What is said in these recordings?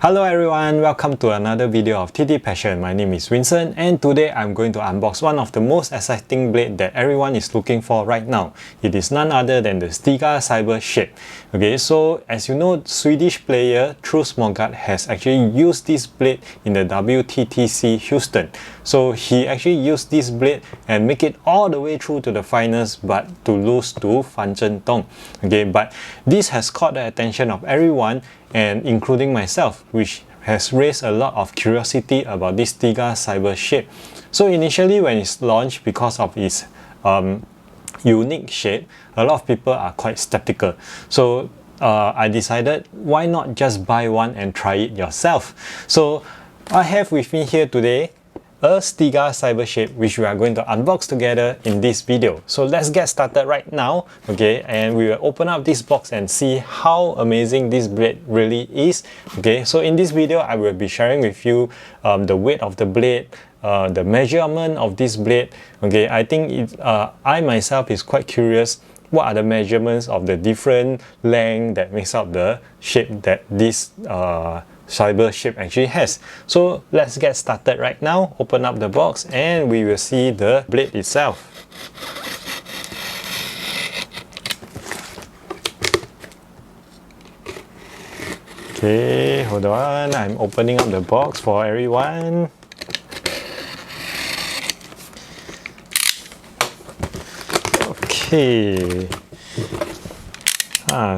Hello everyone, welcome to another video of TT Passion. My name is Vincent and today I'm going to unbox one of the most exciting blade that everyone is looking for right now. It is none other than the STIGA Cybershape. Okay, so as you know, Swedish player Truls Mogart has actually used this blade in the WTTC Houston. So he actually used this blade and make it all the way through to the finals but to lose to Fan Zhen Dong. Okay, but this has caught the attention of everyone and including myself, which has raised a lot of curiosity about this STIGA Cybershape. So initially when it's launched, because of its unique shape, a lot of people are quite skeptical. So I decided, why not just buy one and try it yourself? So I have with me here today a STIGA Cybershape, which we are going to unbox together in this video. So let's get started right now, okay, and we will open up this box and see how amazing this blade really is. Okay, so in this video I will be sharing with you the weight of the blade, the measurement of this blade. Okay, I think I myself is quite curious what are the measurements of the different length that makes up the shape that this Cybershape actually has. So let's get started right now. Open up the box and we will see the blade itself. Okay, hold on, I'm opening up the box for everyone. Okay,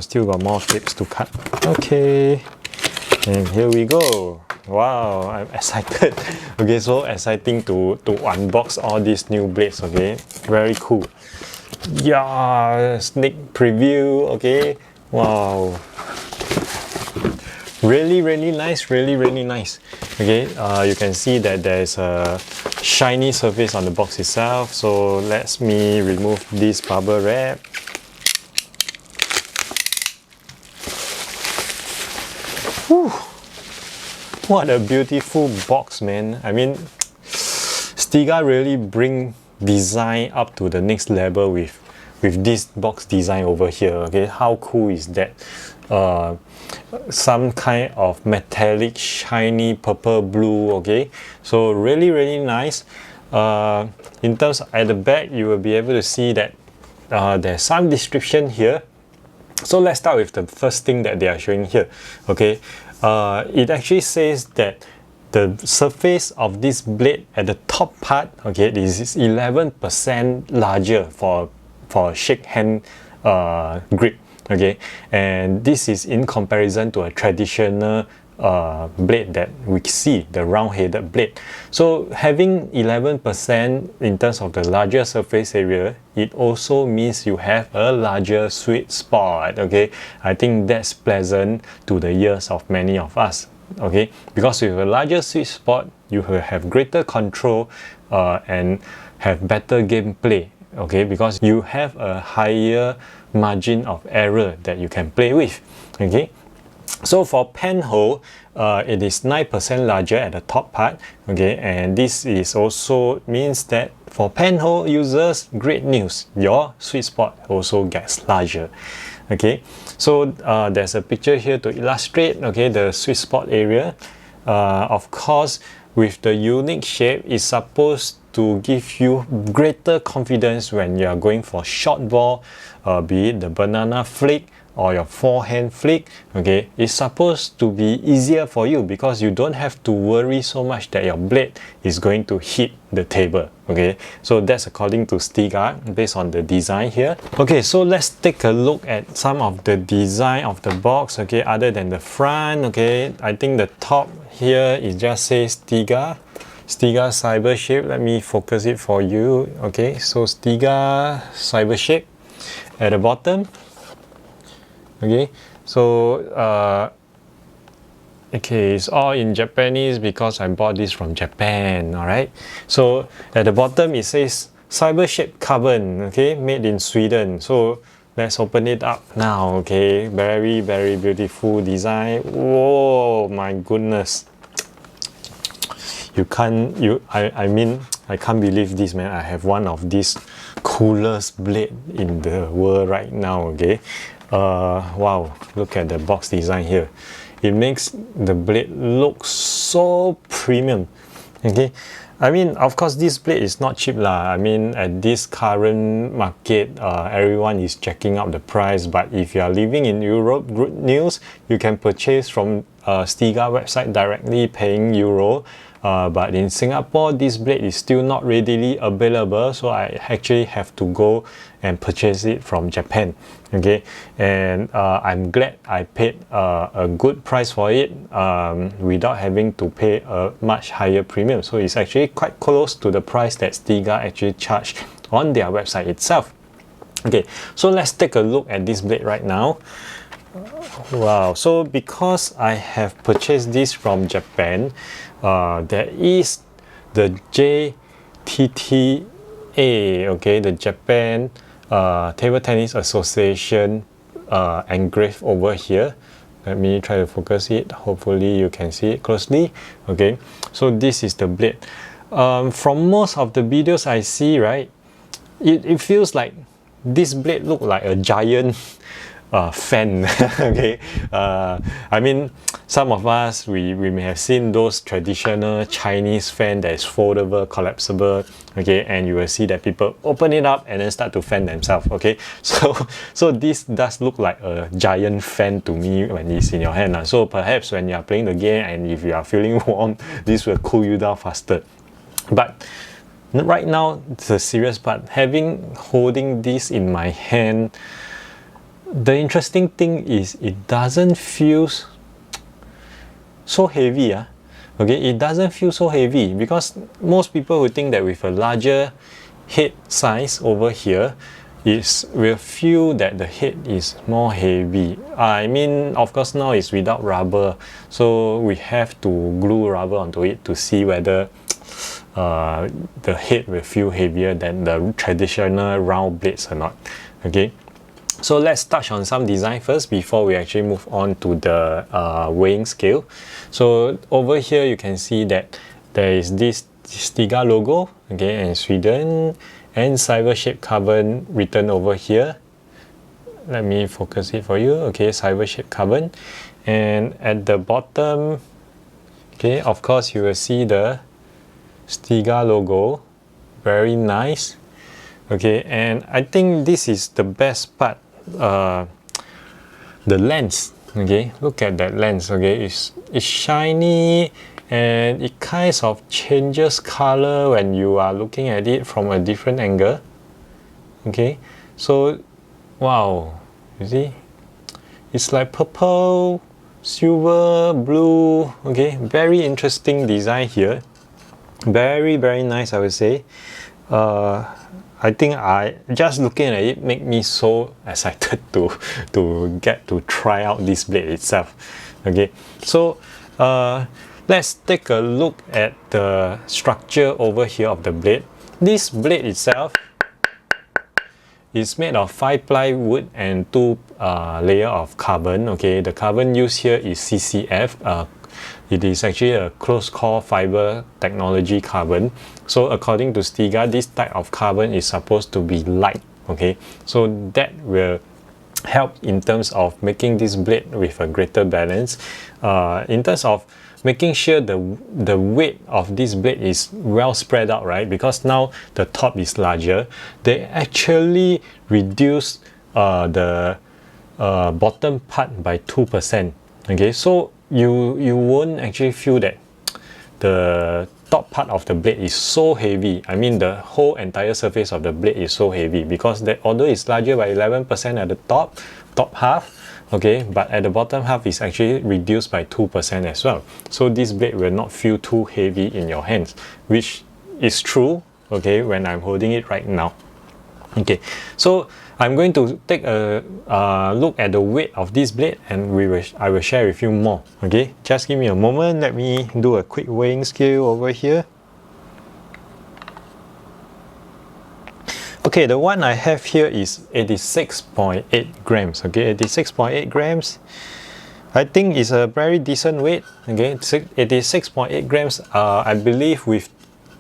still got more strips to cut. Okay, and here we go. Wow, I'm excited. Okay, so exciting to unbox all these new blades. Okay, very cool. Yeah, sneak preview. Okay, wow, really nice, really nice. Okay, you can see that there's a shiny surface on the box itself. So let me remove this bubble wrap. Whew. What a beautiful box, man. I mean, STIGA really bring design up to the next level with this box design over here. Okay, how cool is that? Some kind of metallic shiny purple blue. Okay, so really nice. In terms at the back, you will be able to see that there's some description here. So let's start with the first thing that they are showing here. Okay, it actually says that the surface of this blade at the top part, okay, this is 11% larger for shake hand grip. Okay, and this is in comparison to a traditional blade that we see, the round-headed blade. So having 11% in terms of the larger surface area, it also means you have a larger sweet spot. Okay, I think that's pleasant to the ears of many of us. Okay, because with a larger sweet spot, you will have greater control and have better gameplay. Okay, because you have a higher margin of error that you can play with. Okay, so for pen hole, it is 9% larger at the top part. Okay, and this is also means that for pen hole users, great news, your sweet spot also gets larger. Okay, so there's a picture here to illustrate, okay, the sweet spot area. Of course, with the unique shape, it's supposed to give you greater confidence when you are going for short ball, be it the banana flick or your forehand flick. Okay, it's supposed to be easier for you because you don't have to worry so much that your blade is going to hit the table. Okay, so that's according to STIGA based on the design here. Okay, so let's take a look at some of the design of the box. Okay, other than the front, okay, I think the top here it just says STIGA Cybershape. Let me focus it for you. Okay, so STIGA Cybershape at the bottom. Okay, so okay, it's all in Japanese because I bought this from Japan. All right, so at the bottom it says Cybershape Carbon. Okay, made in Sweden. So let's open it up now. Okay, very beautiful design. Whoa, my goodness. I mean, I can't believe this, man. I have one of these coolest blade in the world right now. Okay, wow, look at the box design here. it makes the blade look so premium. Okay, I mean, of course, this blade is not cheap lah. I mean, at this current market, everyone is checking out the price. But if you are living in Europe, good news, you can purchase from STIGA website directly, paying euro. But in Singapore, this blade is still not readily available, so I actually have to go and purchase it from Japan. Okay, and I'm glad I paid a good price for it without having to pay a much higher premium. So it's actually quite close to the price that STIGA actually charged on their website itself. Okay, so let's take a look at this blade right now. Wow, so because I have purchased this from Japan, there is the JTTA, okay, the Japan Table Tennis Association engraved over here. Let me try to focus it. Hopefully you can see it closely. Okay, so this is the blade. From most of the videos I see, right, it feels like this blade look like a giant fan. Okay, I mean, some of us we may have seen those traditional Chinese fan that is foldable, collapsible. Okay, and you will see that people open it up and then start to fan themselves. Okay, so this does look like a giant fan to me when it's in your hand. So perhaps when you are playing the game and if you are feeling warm, this will cool you down faster. But right now, the serious part, holding this in my hand, the interesting thing is it doesn't feel so heavy. Okay, it doesn't feel so heavy, because most people would think that with a larger head size over here, will feel that the head is more heavy. I mean, of course now it's without rubber, so we have to glue rubber onto it to see whether the head will feel heavier than the traditional round blades or not. Okay, so let's touch on some design first before we actually move on to the weighing scale. So over here you can see that there is this STIGA logo, okay, and Sweden, and Cybershape Carbon written over here. Let me focus it for you. Okay, Cybershape Carbon, and at the bottom, okay, of course you will see the STIGA logo. Very nice. Okay, and I think this is the best part, the lens. Okay, look at that lens. Okay, it's shiny and it kind of changes color when you are looking at it from a different angle. Okay, so wow, you see, it's like purple, silver, blue. Okay, very interesting design here. Very nice, I would say. I think just looking at it make me so excited to get to try out this blade itself. Okay, so let's take a look at the structure over here of the blade. This blade itself is made of 5-ply wood and 2 layer of carbon. Okay, the carbon used here is CCF. It is actually a close core fiber technology carbon. So according to STIGA, this type of carbon is supposed to be light. Okay, so that will help in terms of making this blade with a greater balance. In terms of making sure the weight of this blade is well spread out, right? Because now the top is larger, they actually reduce the bottom part by 2%. Okay, so you won't actually feel that the top part of the blade is so heavy. I mean, the whole entire surface of the blade is so heavy, because although it's larger by 11% at the top half, okay, but at the bottom half is actually reduced by 2% as well. So this blade will not feel too heavy in your hands, which is true, okay, when I'm holding it right now. Okay, so I'm going to take a look at the weight of this blade, and I will share with you more. Okay, just give me a moment. Let me do a quick weighing scale over here. Okay, the one I have here is 86.8 grams. Okay, 86.8 grams. I think it's a very decent weight. Okay, 86.8 grams. I believe with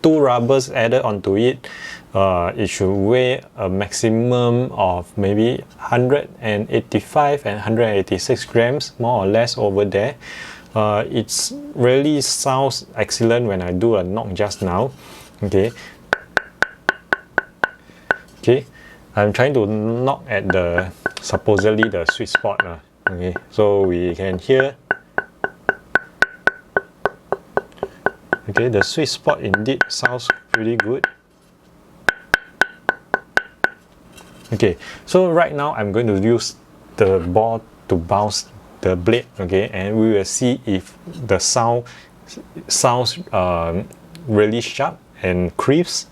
2 rubbers added onto it, it should weigh a maximum of maybe 185 and 186 grams, more or less over there. It's really sounds excellent when I do a knock just now. Okay, I'm trying to knock at the supposedly the sweet spot. Okay, so we can hear. Okay, the sweet spot indeed sounds pretty good. Okay, so right now I'm going to use the ball to bounce the blade, okay, and we will see if the sound sounds really sharp and crisp.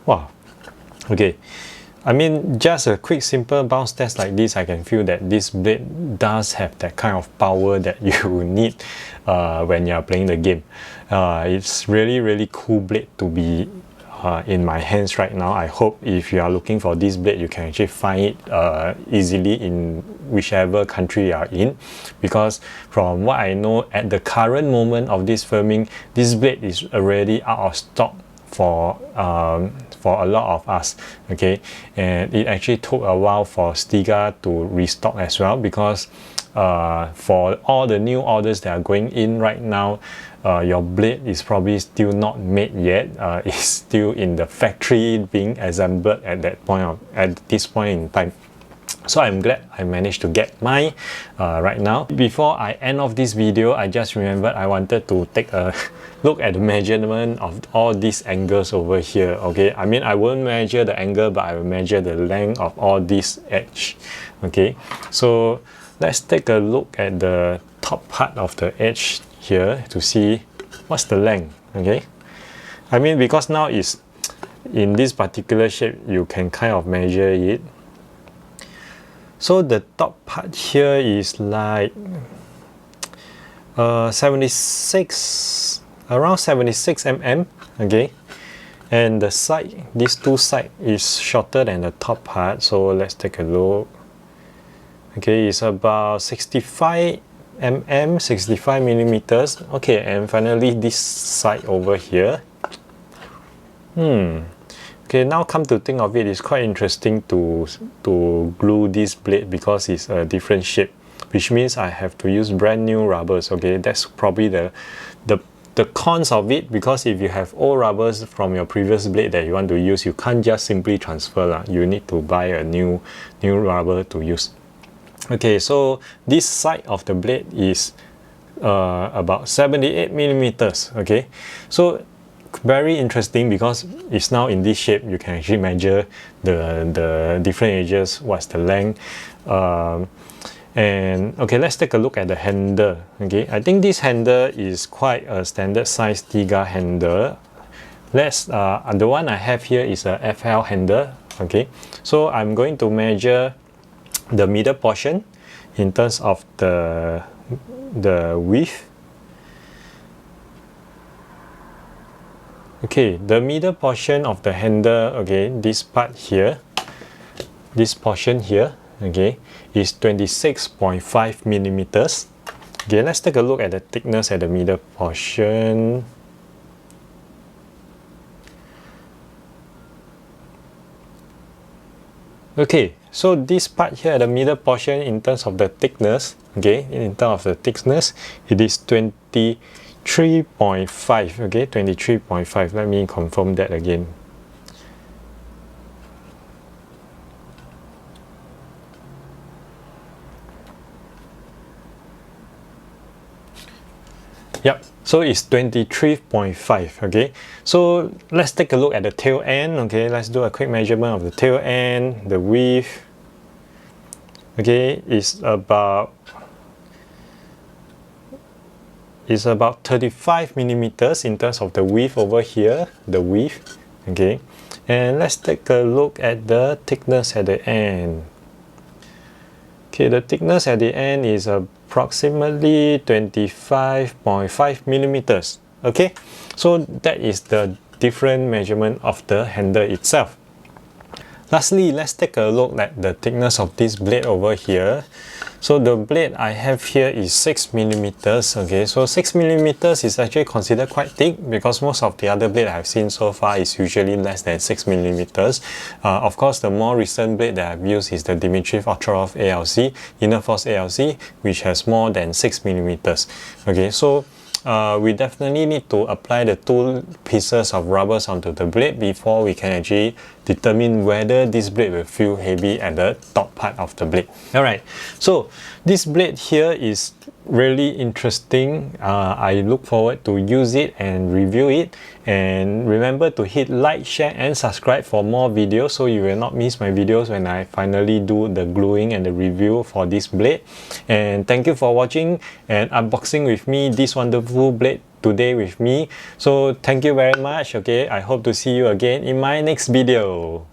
Wow, okay. I mean, just a quick simple bounce test like this, I can feel that this blade does have that kind of power that you need when you are playing the game. It's really cool blade to be in my hands right now. I hope if you are looking for this blade, you can actually find it easily in whichever country you are in, because from what I know at the current moment of this filming, this blade is already out of stock for a lot of us, okay, and it actually took a while for STIGA to restock as well, because for all the new orders that are going in right now, your blade is probably still not made yet. It's still in the factory being assembled at this point in time. So I'm glad I managed to get mine right now. Before I end off this video, I just remembered I wanted to take a look at the measurement of all these angles over here. Okay, I mean, I won't measure the angle, but I will measure the length of all this edge. Okay, so let's take a look at the top part of the edge here to see what's the length. Okay, I mean, because now it's in this particular shape, you can kind of measure it. So the top part here is like around 76 mm, okay, and the side, these two sides is shorter than the top part. So let's take a look. Okay, it's about 65 mm, 65 millimeters. Okay, and finally this side over here. Okay, now come to think of it, it's quite interesting to glue this blade because it's a different shape, which means I have to use brand new rubbers. Okay, that's probably the cons of it, because if you have old rubbers from your previous blade that you want to use, you can't just simply transfer. You need to buy a new rubber to use. Okay, so this side of the blade is about 78 millimeters. Okay, so very interesting because it's now in this shape. You can actually measure the different edges, what's the length, and okay, let's take a look at the handle. Okay, I think this handle is quite a standard size STIGA handle. The one I have here is a FL handle. Okay, so I'm going to measure the middle portion in terms of the width. Okay, the middle portion of the handle, okay, this part here, this portion here, okay, is 26.5 millimeters. Okay, let's take a look at the thickness at the middle portion. Okay, so this part here, the middle portion, in terms of the thickness, okay, in terms of the thickness, it is 23.5, okay, 23.5. Let me confirm that again. Yep, so it's 23.5, okay. So let's take a look at the tail end, okay. Let's do a quick measurement of the tail end, the width. Okay, it's about 35 millimeters in terms of the width over here, the width, okay. And let's take a look at the thickness at the end. Okay, the thickness at the end is approximately 25.5 millimeters. Okay, so that is the different measurement of the handle itself. Lastly, let's take a look at the thickness of this blade over here. So the blade I have here is 6 millimeters. Okay, so 6 millimeters is actually considered quite thick because most of the other blade I've seen so far is usually less than 6 millimeters. Of course, the more recent blade that I've used is the Dimitrov Ultrarov ALC, Inner Force ALC, which has more than 6 millimeters. Okay, so we definitely need to apply the 2 pieces of rubbers onto the blade before we can actually determine whether this blade will feel heavy at the top part of the blade. Alright, so this blade here is really interesting. I look forward to use it and review it, and remember to hit like, share and subscribe for more videos so you will not miss my videos when I finally do the gluing and the review for this blade. And thank you for watching and unboxing with me this wonderful blade today with me. So thank you very much. Okay, I hope to see you again in my next video.